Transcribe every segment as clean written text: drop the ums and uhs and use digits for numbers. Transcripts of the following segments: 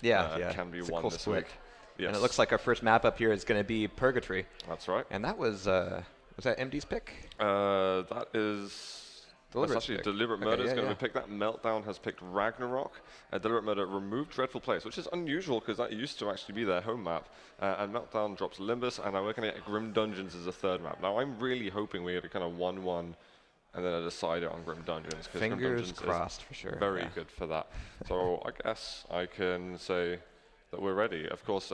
can be it's a won cool this split. week. Yes. And it looks like our first map up here is going to be Purgatory. That's right. And that was that MD's pick? That is... That's actually Deliberate Murder is going to pick that. Meltdown has picked Ragnarok. Deliberate Murder removed Dreadful Place, which is unusual because that used to actually be their home map. And Meltdown drops Limbus, and now we're going to get Grim Dungeons as a third map. Now, I'm really hoping we get a kind of 1-1 and then a decider on Grim Dungeons. Fingers Grim Dungeons crossed for sure. Very good for that. So I guess I can say that we're ready. Of course,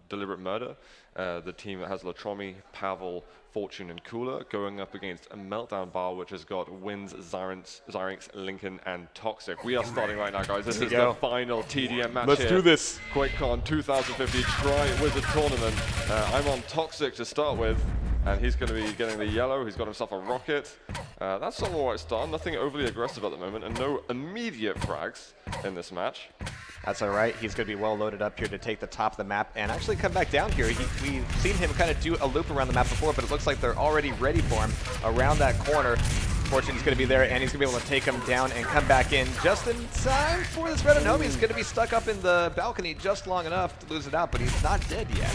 Deliberate Murder, the team that has Latromi, Pavel, Fortune, and Cooler, going up against a Meltdown bar, which has got Wins, Zyrinx, Lincoln, and Toxic. We are starting right now, guys. This is the final TDM match. Let's do this. QuakeCon 2050 Tri-Wizard Tournament. I'm on Toxic to start with, and he's going to be getting the yellow. He's got himself a rocket. That's an alright start. Nothing overly aggressive at the moment, and no immediate frags in this match. That's all right. He's going to be well loaded up here to take the top of the map and actually come back down here. We've seen him kind of do a loop around the map before, but it looks like they're already ready for him around that corner. Fortune's going to be there, and he's going to be able to take him down and come back in just in time for this Red Anomi. He's going to be stuck up in the balcony just long enough to lose it out, but he's not dead yet.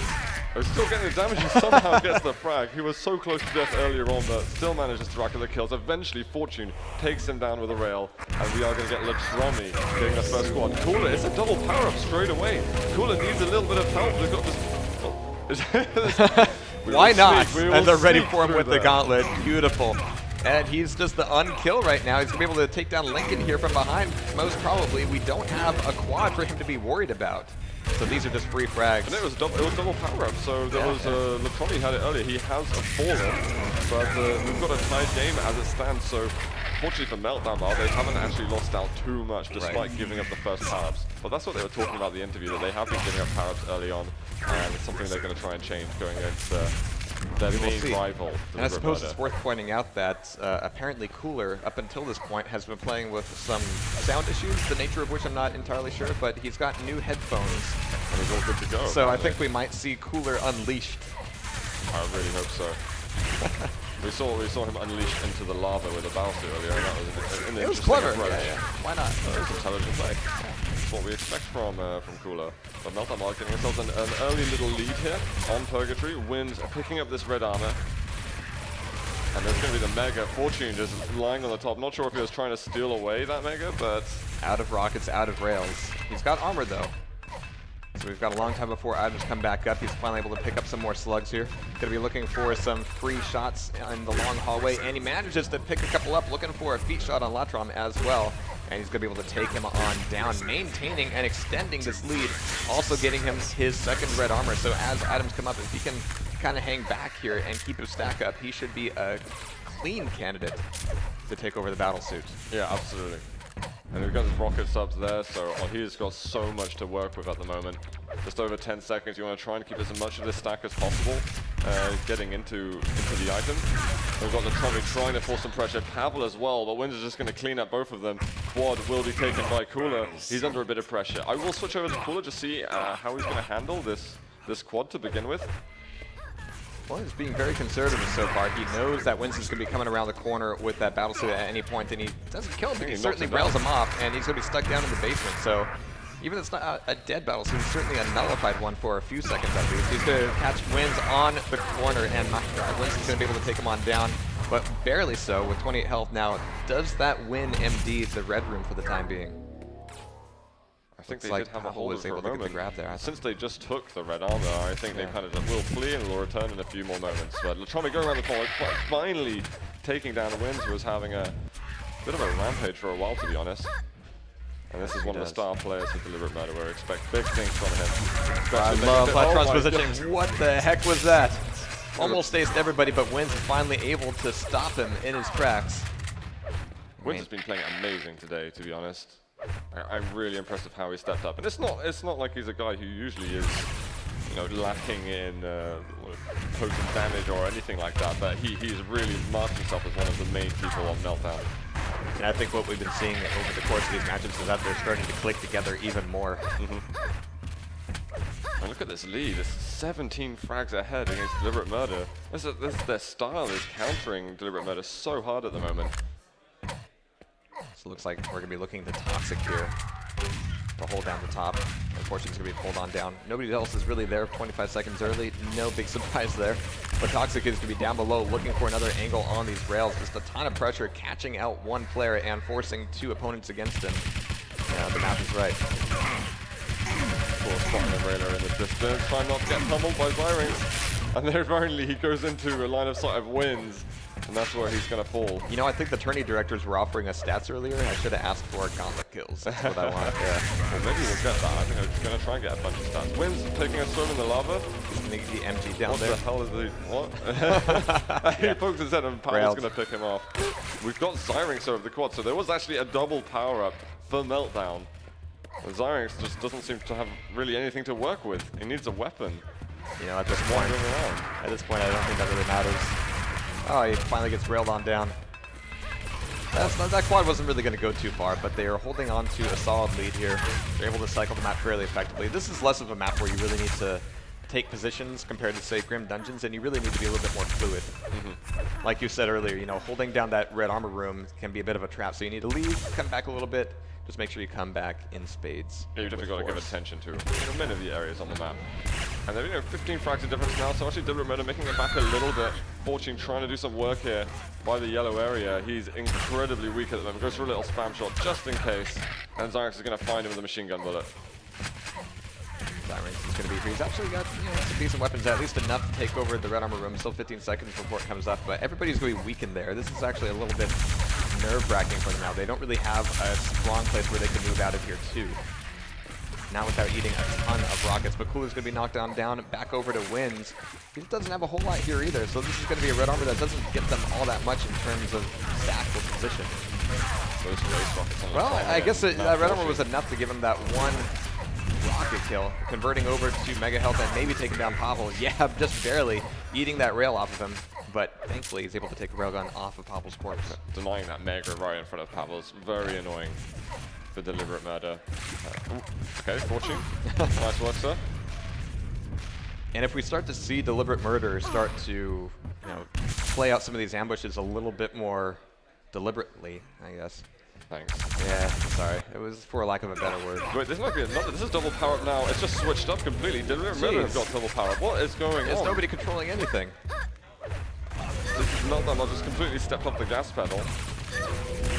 He's still getting the damage and somehow gets the frag. He was so close to death earlier on, but still manages to rack up the kills. Eventually, Fortune takes him down with a rail, and we are going to get Latromi getting the first squad. Cooler, it's a double power-up straight away. Cooler needs a little bit of help. They've got this... Why not? And they're ready for him with that. the gauntlet. Beautiful. And he's just the unkill right now. He's going to be able to take down Lincoln here from behind, most probably. We don't have a quad for him to be worried about. So these are just free frags. And it was double power-up, so there was, Latromi had it earlier. He has a fallen, but we've got a tied game as it stands, so fortunately for Meltdown Bar, they haven't actually lost out too much despite giving up the first power-ups. But that's what they were talking about in the interview, that they have been giving up power-ups early on, and it's something they're going to try and change going against their main rival. And I suppose it's worth pointing out that apparently Cooler, up until this point, has been playing with some sound issues, the nature of which I'm not entirely sure, but he's got new headphones. And he's all good to go. So I think we might see Cooler unleashed. I really hope so. we saw him unleashed into the lava with a battlesuit earlier, and that was an It was clever. Yeah. Why not? That was intelligent play. That's what we expect from Cooler. But Meltdown are getting themselves an early little lead here on Purgatory. Wins picking up this red armor. And there's going to be the Mega. Fortune just lying on the top. Not sure if he was trying to steal away that Mega, but... Out of rockets, out of rails. He's got armor, though. So we've got a long time before items come back up. He's finally able to pick up some more slugs here. Going to be looking for some free shots in the long hallway. And he manages to pick a couple up, looking for a feet shot on Latrom as well. And he's going to be able to take him on down, maintaining and extending this lead. Also getting him his second red armor. So as items come up, if he can kind of hang back here and keep his stack up, he should be a clean candidate to take over the battle suit. Yeah, absolutely. And we've got his rocket subs there, so he's got so much to work with at the moment. Just over 10 seconds, you want to try and keep as much of this stack as possible, getting into the item. We've got Latromi trying to force some pressure. Pavel as well, but Wins is just going to clean up both of them. Quad will be taken by Cooler. He's under a bit of pressure. I will switch over to Cooler to see how he's going to handle this quad to begin with. Well, he's being very conservative so far. He knows that Winston's going to be coming around the corner with that battlesuit at any point, and he doesn't kill him, but he certainly rails him off, and he's going to be stuck down in the basement. So even if it's not a dead battlesuit, it's certainly a nullified one for a few seconds at least. He's going to catch Wins on the corner, and my God, Winston's going to be able to take him on down, but barely so with 28 health now. Does that win MD the red room for the time being? I think they did have a hold of it for a moment. Grab there, Since they just took the red armor, I think they kind of just will flee and will return in a few more moments. But Latromi going around the corner, finally taking down Wins, who was having a bit of a rampage for a while, to be honest. And this is one of the star players for Deliberate Murder, where we expect big things from him. I love Latron's positioning. What the heck was that? Almost aced everybody, but Wins is finally able to stop him in his tracks. Wins has been playing amazing today, to be honest. I'm really impressed with how he stepped up, and it's not like he's a guy who usually is, lacking in potent damage or anything like that. But he's really marked himself as one of the main people on Meltdown. And I think what we've been seeing over the course of these matchups is that they're starting to click together even more. And look at this lead. It's 17 frags ahead against Deliberate Murder. Their style is countering Deliberate Murder so hard at the moment. So it looks like we're going to be looking to Toxic here to hold down the top. As Fortune's going to be pulled on down. Nobody else is really there 25 seconds early. No big surprise there. But Toxic is going to be down below looking for another angle on these rails. Just a ton of pressure, catching out one player and forcing two opponents against him. Yeah, the math is right. Spotting the railer in the distance, trying not to get pummeled by Zyrinx. And there finally he goes into a line of sight of wins. And that's where he's going to fall. You know, I think the tourney directors were offering us stats earlier. I should have asked for gauntlet kills. That's what I want. Yeah. Well, maybe we'll get that. I think I'm going to try and get a bunch of stats. Wins taking a swim in the lava. He's going to get the MG down what there. What the hell is the... What? He poked his head and Power's going to pick him off. We've got Zyrinx over the quad, so there was actually a double power-up for Meltdown. And Zyrinx just doesn't seem to have really anything to work with. He needs a weapon. You know, at this point, I don't think that really matters. Oh, he finally gets railed on down. That quad wasn't really going to go too far, but they are holding on to a solid lead here. They're able to cycle the map fairly effectively. This is less of a map where you really need to take positions compared to, say, Grim Dungeons, and you really need to be a little bit more fluid. Like you said earlier, you know, holding down that red armor room can be a bit of a trap, so you need to leave, come back a little bit, just make sure you come back in spades. Yeah, you've definitely got to give attention to many of the areas on the map. And then, you know, 15 frags of difference now, so actually Deliberate Murder making it back a little bit. Fortune trying to do some work here by the yellow area. He's incredibly weak at the moment. Goes for a little spam shot just in case. And Zyrinx is going to find him with a machine gun bullet. Zyrinx is going to be free. He's actually got, you know, some decent weapons, at least enough to take over the red armor room. Still 15 seconds before it comes up, but everybody's going to be weakened there. This is actually a little bit nerve-wracking for them now. They don't really have a strong place where they can move out of here too. Not without eating a ton of rockets, but Cooler's going to be knocked down, back over to Wins. He doesn't have a whole lot here either, so this is going to be a red armor that doesn't get them all that much in terms of stack or position. Well, I guess that red armor was enough to give him that one rocket kill, converting over to Mega Health and maybe taking down Pavel. Yeah, just barely eating that rail off of him, but thankfully he's able to take a railgun off of Pavel's corpse. Denying that Mega right in front of Pavel is very annoying. For Deliberate Murder. Okay, Fortune. Nice work, sir. And if we start to see Deliberate Murder start to, you know, play out some of these ambushes a little bit more deliberately, I guess. Thanks. Yeah, sorry. It was for lack of a better word. Wait, this might be another. This is double power up now. It's just switched up completely. Deliberate Murder have got double power up. What is going on? There's nobody controlling anything. This is not that much. Just completely stepped off the gas pedal.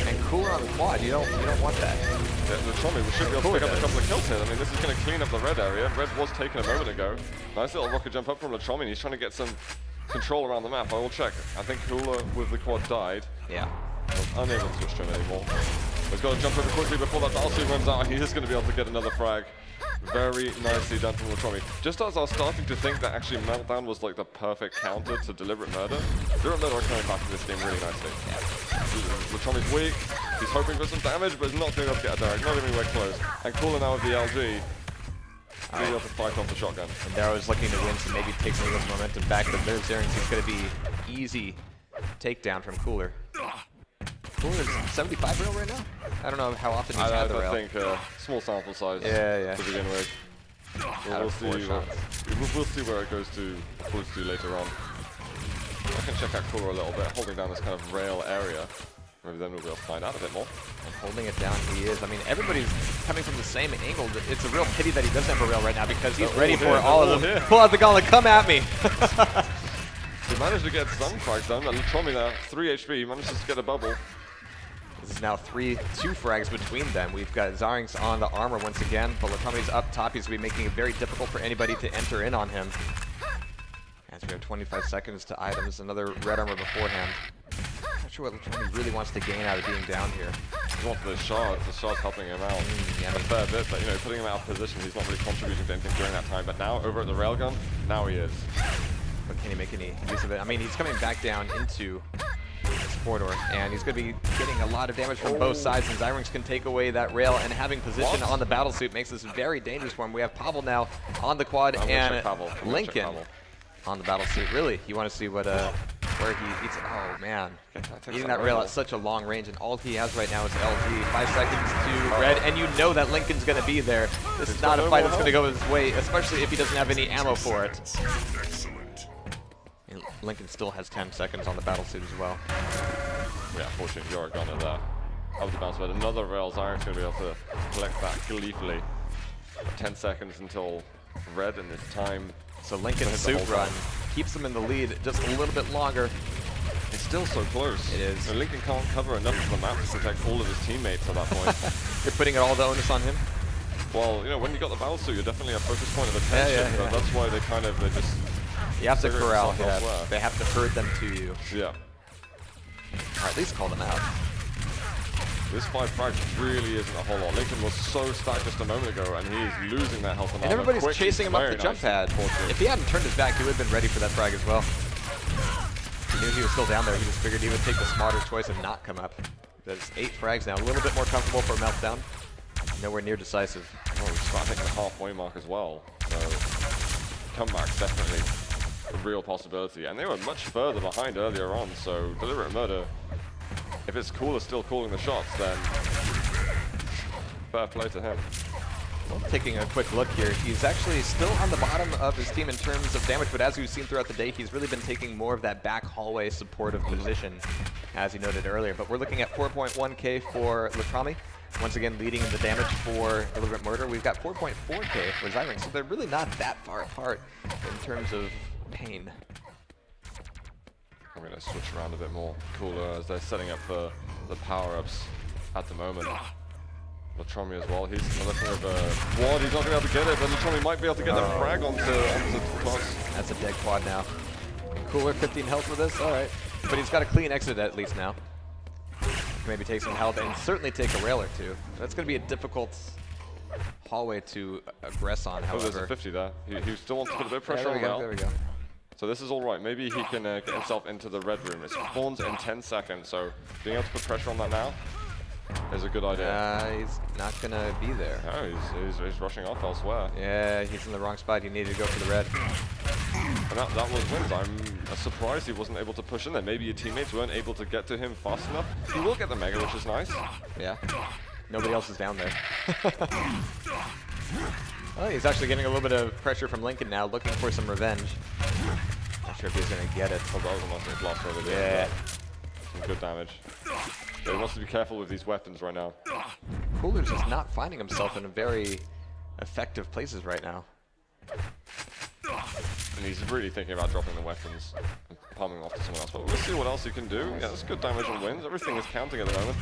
And Cooler on the quad, you don't want that. Yeah, the Tommy, we should be able to pick up a couple of kills here. I mean, this is going to clean up the red area. Red was taken a moment ago. Nice little rocket jump up from Latromi. He's trying to get some control around the map. I will check. I think Cooler with the quad died. Yeah. Was unable to switch to him anymore. He's got to jump over quickly before that battle suit runs out. He is going to be able to get another frag. Very nicely done from Latromi. Just as I was starting to think that actually Meltdown was like the perfect counter to Deliberate Murder, Deliberate Murder are coming back to this game really nicely. Latromi's weak, he's hoping for some damage, but he's not going to be able to get a direct, not even anywhere close. And Cooler now with the LG, being able to fight off the shotgun. And Darrow is looking to win to maybe take some of this momentum back, but there's Zyrinx. It's going to be easy takedown from Cooler. Cooler's 75 rail right now? I don't know how often he's had the rail. I think small sample size yeah. to begin with. We'll see where it goes to later on. I can check out Cooler a little bit, holding down this kind of rail area. Maybe then we'll be able to find out a bit more. And holding it down, he is. I mean, everybody's coming from the same angle. It's a real pity that he doesn't have a rail right now because he's ready for all of them. Pull out the gauntlet, come at me! He managed to get some frags done. Latromi there, 3 HP, he manages to get a bubble. This is now 2 frags between them. We've got Zyrinx on the armor once again, but Latromi's up top. He's going to be making it very difficult for anybody to enter in on him. As we have 25 seconds to items, another red armor beforehand. Not sure what Latromi really wants to gain out of being down here. He wants the shards helping him out a fair bit, but you know, putting him out of position, he's not really contributing to anything during that time. But now, over at the railgun, now he is. But can he make any use of it? I mean, he's coming back down into this corridor, and he's going to be getting a lot of damage from both sides, and Zyrinx can take away that rail, and having position on the battle suit makes this very dangerous for him. We have Pavel now on the quad, and Lincoln on the battle suit. Really, you want to see what where he eats it. Oh man, eating that rail at such a long range, and all he has right now is LG. 5 seconds to red, and you know that Lincoln's going to be there. This is not a fight that's going to go his way, especially if he doesn't have any ammo for it. And Lincoln still has 10 seconds on the battle suit as well. Yeah, fortunately, you're gonna there. Up the bounce, but another rail. Zyrinx going to be able to collect that gleefully. 10 seconds until red, and this time. So Lincoln's soup run keeps them in the lead just a little bit longer. It's still so close. It is. And Lincoln can't cover enough of the map to protect all of his teammates at that point. You're putting all the onus on him? Well, you know, when you got the battle suit, you're definitely a focus point of attention. But that's why they just. You have to corral. Yeah. They have to herd them to you. Yeah. Or at least call them out. This 5 frags really isn't a whole lot. Lincoln was so stacked just a moment ago, and he's losing that health. And everybody's chasing him up the jump pad. If he hadn't turned his back, he would have been ready for that frag as well. He knew he was still down there. He just figured he would take the smarter choice and not come up. There's 8 frags now. A little bit more comfortable for Meltdown. Nowhere near decisive. Oh, we start hitting the halfway mark as well. So comeback's definitely a real possibility. And they were much further behind earlier on, so Deliberate Murder, if it's Cooler still calling the shots, then fair play to him. Well, taking a quick look here, he's actually still on the bottom of his team in terms of damage, but as we've seen throughout the day, he's really been taking more of that back hallway supportive position, as he noted earlier. But we're looking at 4.1k for Latrami, once again leading in the damage for Deliberate Murder. We've got 4.4k for Zyring, so they're really not that far apart in terms of pain. I'm going to switch around a bit more. Cooler as they're setting up for the power-ups at the moment. Latromi as well, he's looking over quad, he's not going to be able to get it, but Latromi might be able to get the frag onto Tox. That's a dead quad now. Cooler 15 health with this, alright. But he's got a clean exit at least now. Maybe take some health and certainly take a rail or two. That's going to be a difficult hallway to aggress on, however. Oh, there's a 50 there. He still wants to put a bit of pressure on rail. There we go. So this is all right. Maybe he can get himself into the red room. It spawns in 10 seconds, so being able to put pressure on that now is a good idea. He's not going to be there. No, he's rushing off elsewhere. Yeah, he's in the wrong spot. He needed to go for the red. And that was wins. I'm surprised he wasn't able to push in there. Maybe your teammates weren't able to get to him fast enough. He will get the Mega, which is nice. Yeah. Nobody else is down there. Well, he's actually getting a little bit of pressure from Lincoln now, looking for some revenge. Not sure if he's going to get it. Oh, that was almost a blast over there. Yeah. Some good damage. But he wants to be careful with these weapons right now. Cooler's just not finding himself in very effective places right now. And he's really thinking about dropping the weapons and palming off to someone else. But we'll see what else he can do. Yeah, that's good damage on wins. Everything is counting at the moment.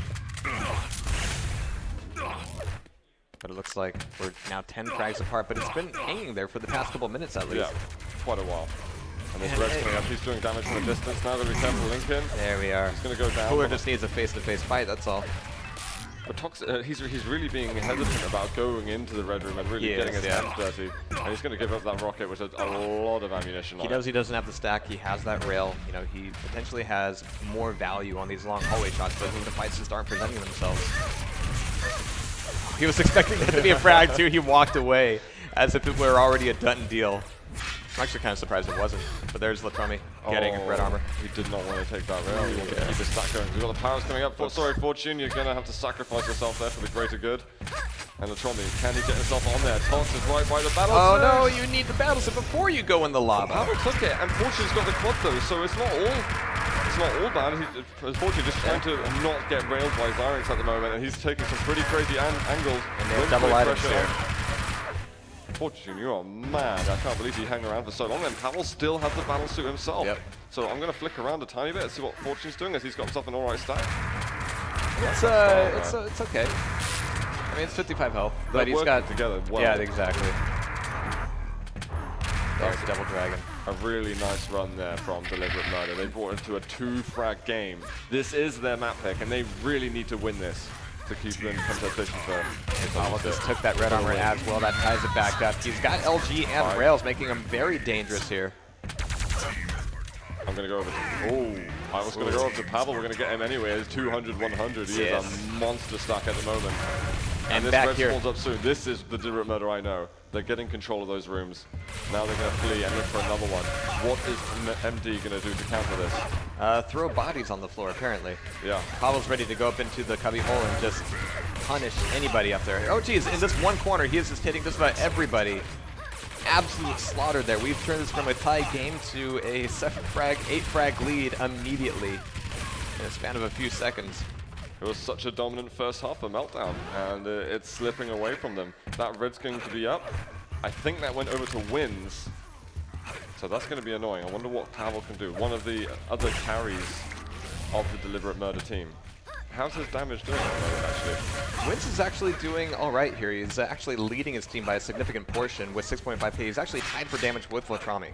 But it looks like we're now 10 frags apart, but it's been hanging there for the past couple minutes at least. Yeah, quite a while. And this red's coming up. He's doing damage from a distance now. Gotta be careful, Lincoln. There we are. He's gonna go down. Cooler just needs a face-to-face fight, that's all. But he's really being hesitant about going into the red room and really getting his hands dirty. And he's going to give up that rocket, which has a lot of ammunition on it. He knows he doesn't have the stack. He has that rail. You know, he potentially has more value on these long hallway shots, but the fights just aren't presenting themselves. He was expecting that to be a frag too. He walked away as if it were already a done deal. I'm actually kind of surprised it wasn't. But there's Latrami getting red armor. He did not want to take that rail. He wanted to keep his stack going. We've got the powers coming up. Sorry, Fortune, you're going to have to sacrifice yourself there for the greater good. And Latrami, can he get himself on there? Tox is right by the battle suit. Oh no, you need the battle suit before you go in the lava. Pavel took it, and Fortune's got the quad though, so it's not all bad. He's Fortune just trying to not get railed by Zyrinx at the moment, and he's taking some pretty crazy angles. And they're double items here. Fortune, you are mad. I can't believe you hang around for so long. And Pavel still has the battle suit himself. Yep. So I'm going to flick around a tiny bit and see what Fortune's doing as he's got himself an alright stack. It's okay. I mean, it's 55 health. They're but he's got together well. Yeah, exactly. There's Devil Dragon. A really nice run there from Deliberate Murder. They brought it to a 2-frag game. This is their map pick, and they really need to win this to keep them in contestation for. Pavel just took that red armor as well. That ties it back up. He's got LG and rails, making him very dangerous here. I'm going to go over to... I was going to go over to Pavel. We're going to get him anyway. He's 200, 100. He is a monster stack at the moment. And this red spawns up soon. This is the Deliberate Murder I know. They're getting control of those rooms. Now they're going to flee and look for another one. What is MD going to do to counter this? Throw bodies on the floor, apparently. Yeah. Pavel's ready to go up into the cubby hole and just punish anybody up there. Oh, geez, in this one corner, he is just hitting just about everybody. Absolute slaughter there. We've turned this from a tie game to a 7-frag, 8-frag lead immediately in a span of a few seconds. It was such a dominant first half for Meltdown, and it's slipping away from them. That red's going to be up. I think that went over to wins. So that's going to be annoying. I wonder what Pavel can do. One of the other carries of the Deliberate Murder team. How's his damage doing at the moment, actually? Wins is actually doing all right here. He's actually leading his team by a significant portion with 6.5k. He's actually tied for damage with Latromi.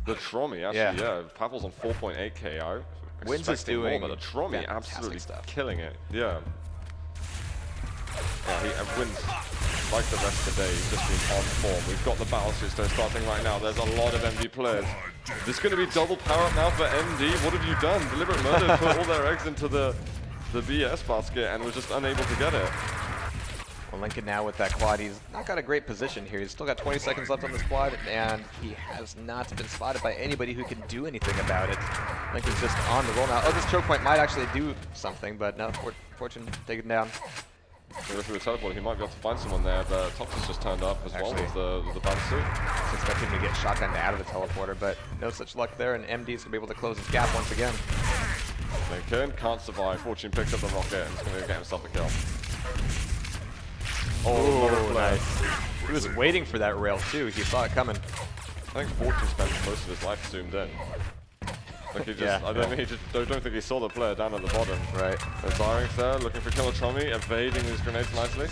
The Tromi, actually, yeah. Pavel's on 4.8k. Wins is doing more, but the Tromi absolutely killing it. Yeah. Wins, like the rest of the day, he's just been on form. We've got the battle suits that are starting right now. There's a lot of MD players. This is going to be double power up now for MD. What have you done? Deliberate Murder put all their eggs into the BS basket and was just unable to get it. Well, Lincoln now with that quad, he's not got a great position here. He's still got 20 seconds left on the quad, and he has not been spotted by anybody who can do anything about it. Lincoln's just on the roll now. Oh, this choke point might actually do something, but no, Fortune taken down. If he was teleporting, he might be able to find someone there, but Toxis just turned up as well with the bounce suit. I was expecting to get shotgunned out of the teleporter, but no such luck there, and MD's going to be able to close his gap once again. Lincoln can't survive. Fortune picks up the rocket and is going to get himself a kill. Oh, nice. He was waiting for that rail, too. He saw it coming. I think Fortune spent most of his life zoomed in. Like he just, I don't think he saw the player down at the bottom. Right. There's Zyrinx there, looking for Kilotromi, evading these grenades nicely.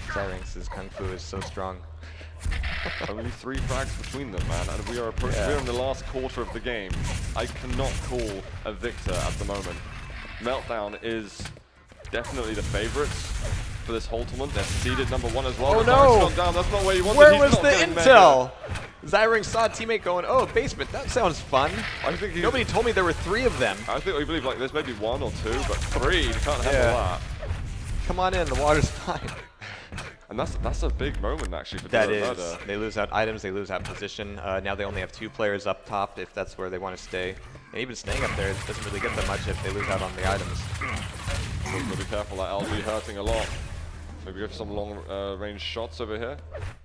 Zyrinx's kung fu is so strong. Only 3 frags between them, man, and we are approaching. We're in the last quarter of the game. I cannot call a victor at the moment. Meltdown is definitely the favorites for this whole tournament. They're seeded #1 as well. Oh no! Gone down. That's not where you wanted. Where was the intel? Zyrinx saw a teammate going, oh, basement, that sounds fun. I think nobody told me there were 3 of them. I think we believe like there's maybe 1 or 2, but 3, you can't handle that. Come on in, the water's fine. And that's a big moment actually for that Deliberate is. Murder. They lose out items, they lose out position. Now they only have 2 players up top if that's where they want to stay. And even staying up there doesn't really get them much if they lose out on the items. So we've got to be careful, that LG hurting a lot. Maybe go for some long range shots over here.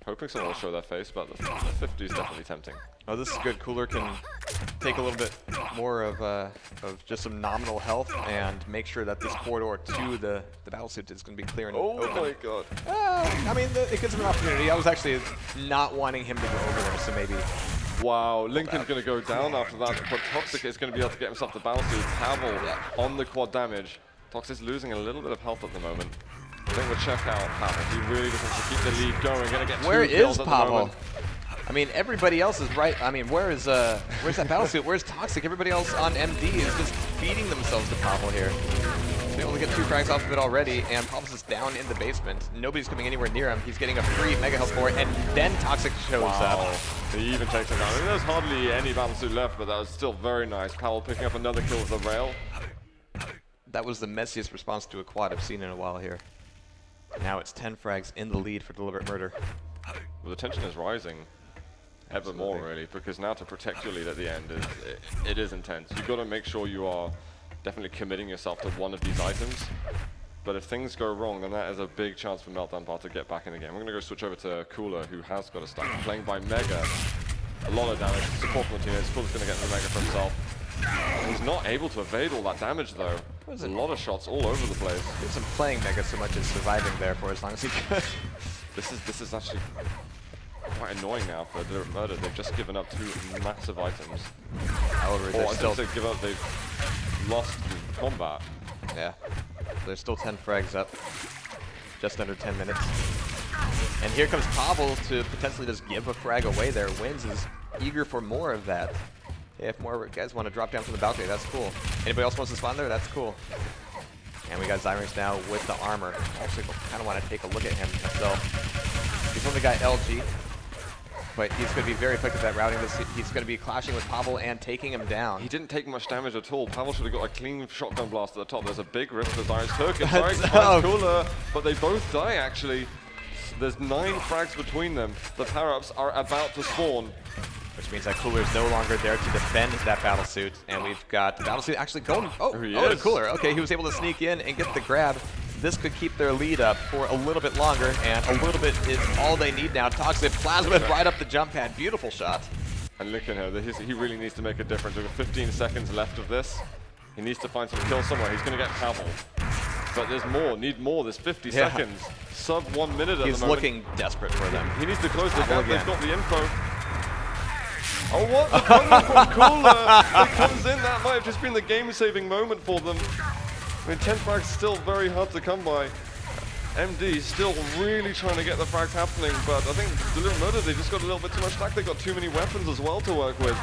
Hoping someone will show their face, but the 50 is definitely tempting. Oh, this is good. Cooler can take a little bit more of just some nominal health and make sure that this corridor to the battlesuit is going to be clear and open. Oh my god. I mean, it gives him an opportunity. I was actually not wanting him to go over there, so maybe. Wow, Lincoln's going to go down after that, but Toxic is going to be able to get himself the battlesuit. Pavel on the quad damage. Toxic's losing a little bit of health at the moment. I think we'll check out Pavel. He really just wants to keep the lead going. Going to get 2 kills at the moment. I mean, everybody else is right. I mean, where's that battlesuit? Where's Toxic? Everybody else on MD is just feeding themselves to Pavel here. He's able to get 2 frags off of it already, and Pavel's just down in the basement. Nobody's coming anywhere near him. He's getting a free mega health for it, and then Toxic shows up. He even takes him down. I mean, there's hardly any battlesuit left, but that was still very nice. Pavel picking up another kill with the rail. That was the messiest response to a quad I've seen in a while here. Now it's 10 frags in the lead for Deliberate Murder. Well, the tension is rising ever more, really, because now to protect your lead at the end, it is intense. You've got to make sure you are definitely committing yourself to one of these items. But if things go wrong, then that is a big chance for Meltdown Bar to get back in the game. We're going to go switch over to Cooler, who has got a stack, playing by Mega. A lot of damage, support from the teammates. Cooler's going to get the Mega for himself. He's not able to evade all that damage, though. There's a lot of shots all over the place. He wasn't playing Mega so much as surviving there for as long as he could. This is actually quite annoying now for Deliberate Murder. They've just given up 2 massive items. However, or I should say give up, they've lost the combat. Yeah. There's still 10 frags up. Just under 10 minutes. And here comes Pavel to potentially just give a frag away there. Wins is eager for more of that. Hey, if more guys want to drop down from the balcony, that's cool. Anybody else wants to spawn there? That's cool. And we got Zyrinx now with the armor. I actually kind of want to take a look at him myself. He's only got LG, but he's going to be very effective at routing this. He's going to be clashing with Pavel and taking him down. He didn't take much damage at all. Pavel should have got a clean shotgun blast at the top. There's a big risk for Zyrinx. Turk and Zyrinx Cooler, but they both die, actually. There's 9 frags between them. The power-ups are about to spawn. Which means that Cooler is no longer there to defend that battlesuit, and we've got the battlesuit actually going. To Cooler. Okay, he was able to sneak in and get the grab. This could keep their lead up for a little bit longer, and a little bit is all they need now. Toxic Plasma right up the jump pad. Beautiful shot. And look at him. He really needs to make a difference. We've got 15 seconds left of this. He needs to find some kills somewhere. He's going to get Pavel. But there's more, need more. There's 50 Yeah. seconds. Sub 1 minute at the moment. He's looking desperate for them. He needs to close the Pablo gap. They've again. got the info. Oh, what? The comeback from Cooler that comes in. That might have just been the game-saving moment for them. I mean, 10 frags still very hard to come by. MD still really trying to get the frags happening, but I think Deliberate Murder, they just got a little bit too much stack. They've got too many weapons as well to work with.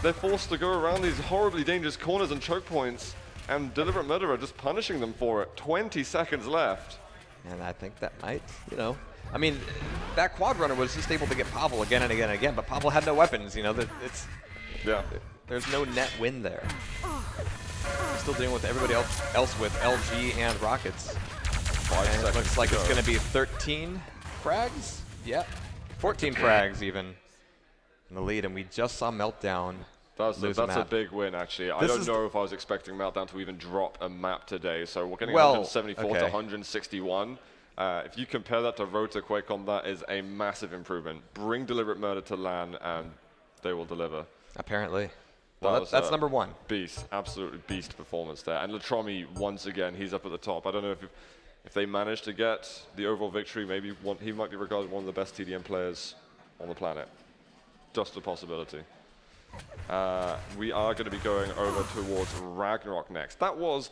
They're forced to go around these horribly dangerous corners and choke points, and Deliberate Murder are just punishing them for it. 20 seconds left. And I think that might, you know, I mean, that quad runner was just able to get Pavel again and again and again, but Pavel had no weapons, you know, Yeah. there's no net win there. Still dealing with everybody else with LG and Rockets. 5 And it seconds looks like to it's go. going to be 13 frags? Yep. 14 frags even in the lead, and we just saw Meltdown lose a That's a map. big win, actually. I This don't is know if I was expecting Meltdown to even drop a map today, so we're getting Well, 174 to okay. 161. If you compare that to Road to QuakeCon, that is a massive improvement. Bring Deliberate Murder to LAN, and they will deliver. Apparently. That Well, was that's a number one. Beast, absolutely beast performance there. And Latromi, once again, he's up at the top. I don't know if they manage to get the overall victory, maybe he might be regarded as one of the best TDM players on the planet. Just a possibility. We are going to be going over towards Ragnarok next. That was